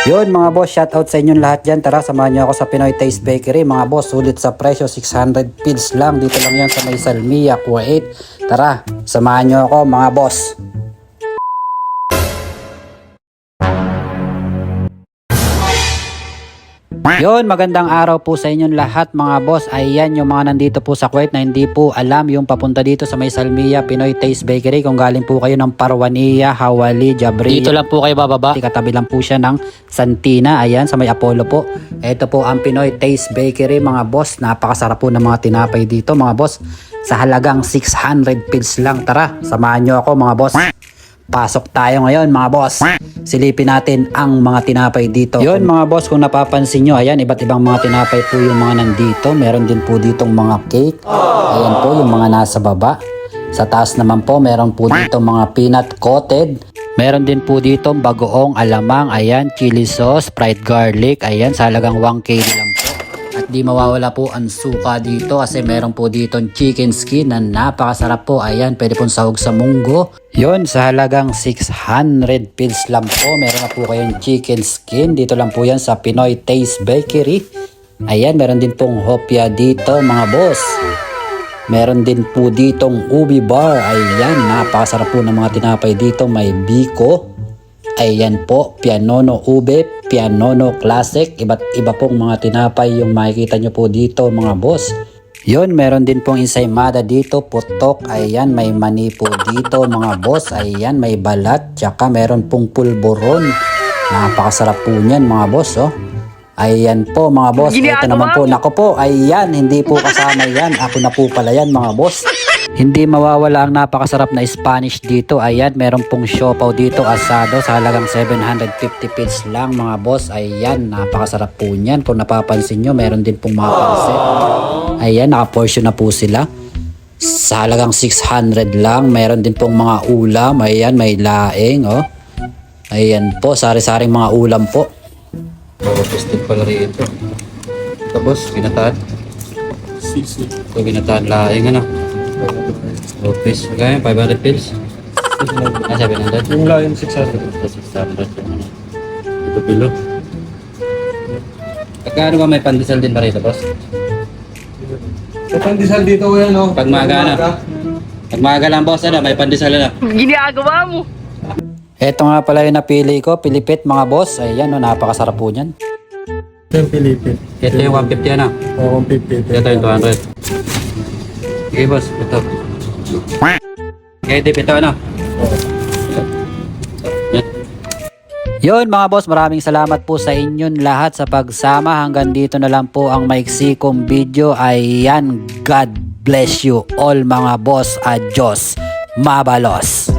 Yun mga boss, shoutout sa inyong lahat dyan. Tara, samahan nyo ako sa Pinoy Taste Bakery. Mga boss, sulit sa presyo, 600 pills lang. Dito lang yan sa may Salmia, Kuwait. Tara, samahan nyo ako mga boss. Yun, magandang araw po sa inyong lahat mga boss. Ayan yung mga nandito po sa Kuwait na hindi po alam yung papunta dito sa may Salmia, Pinoy Taste Bakery. Kung galing po kayo ng Parwania, Hawali, Jabri, dito lang po kayo bababa. Katabi lang po siya ng Santina. Ayan, sa may Apollo po. Ito po ang Pinoy Taste Bakery mga boss. Napakasarap po ng mga tinapay dito mga boss. Sa halagang 600 pills lang. Tara, samahan nyo ako mga boss. Pasok tayo ngayon mga boss. Silipin natin ang mga tinapay dito. Yun mga boss, kung napapansin nyo, ayan, iba't ibang mga tinapay po yung mga nandito. Meron din po ditong mga cake. Ayan po yung mga nasa baba. Sa taas naman po, meron po dito mga peanut coated. Meron din po dito bagoong alamang, ayan, chili sauce, fried garlic, ayan, sa halagang 1 kg lang po. At di mawawala po ang suka dito kasi meron po dito chicken skin na napakasarap po. Ayan, pwede pong sahog sa munggo. Yun, sa halagang 600 pills lang po. Meron na po kayong chicken skin. Dito lang po yan sa Pinoy Taste Bakery. Ayan, meron din pong hopya dito mga boss. Meron din po ditong ubi bar. Ayan, napakasarap po ng mga tinapay dito. May biko. Ayan po, Pianono Ube, Pianono Classic. Iba't iba pong mga tinapay yung makikita nyo po dito mga boss. Yun, meron din pong ensaymada dito, putok. Ayan, may mani po dito mga boss. Ayan, may balat. Tsaka meron pong pulburon. Napakasarap po niyan mga boss, oh. Ayan po mga boss. Ito naman po, nako po, ayan, hindi po kasama yan. Ako na po pala yan mga boss. Hindi mawawala ang napakasarap na Spanish dito. Ayan, meron pong siopaw dito, asado, sa halagang 750 pills lang mga boss. Ayan, napakasarap po niyan. Kung napapansin nyo, meron din pong mga pansit. Ayan, nakaportion na po sila. Sa halagang 600 lang. Meron din pong mga ulam. Ayan, may laing, oh. Ayan po, sari-saring mga ulam po. Pistin pala rito. Tapos, ginataan. Sisi. So, ginataan laing, ano? Rupees. Magkano? 500 pills? 700? Yung lain 600. 600. Ito pilo. Pagkano ba may pandesal din ba rito, boss? May pandesal dito yan, oh. Pag maaga na. Pag maaga lang, boss, ano? May pandesal na. Ginagawa mo. Ito nga pala yung napili ko. Pilipit, mga boss. Ayan, no, napakasarap po niyan. Ito yung Pilipin. Ito yung 150 yan, ah. Oo, 150. Ito yung 200. Okay, boss. Ito. Okay, dip ito, ano? Yan. Yun mga boss, maraming salamat po sa inyong lahat sa pagsama. Hanggang dito na lang po ang maiksi kong video. Ayan, God bless you all mga boss. Adios. Mabalos.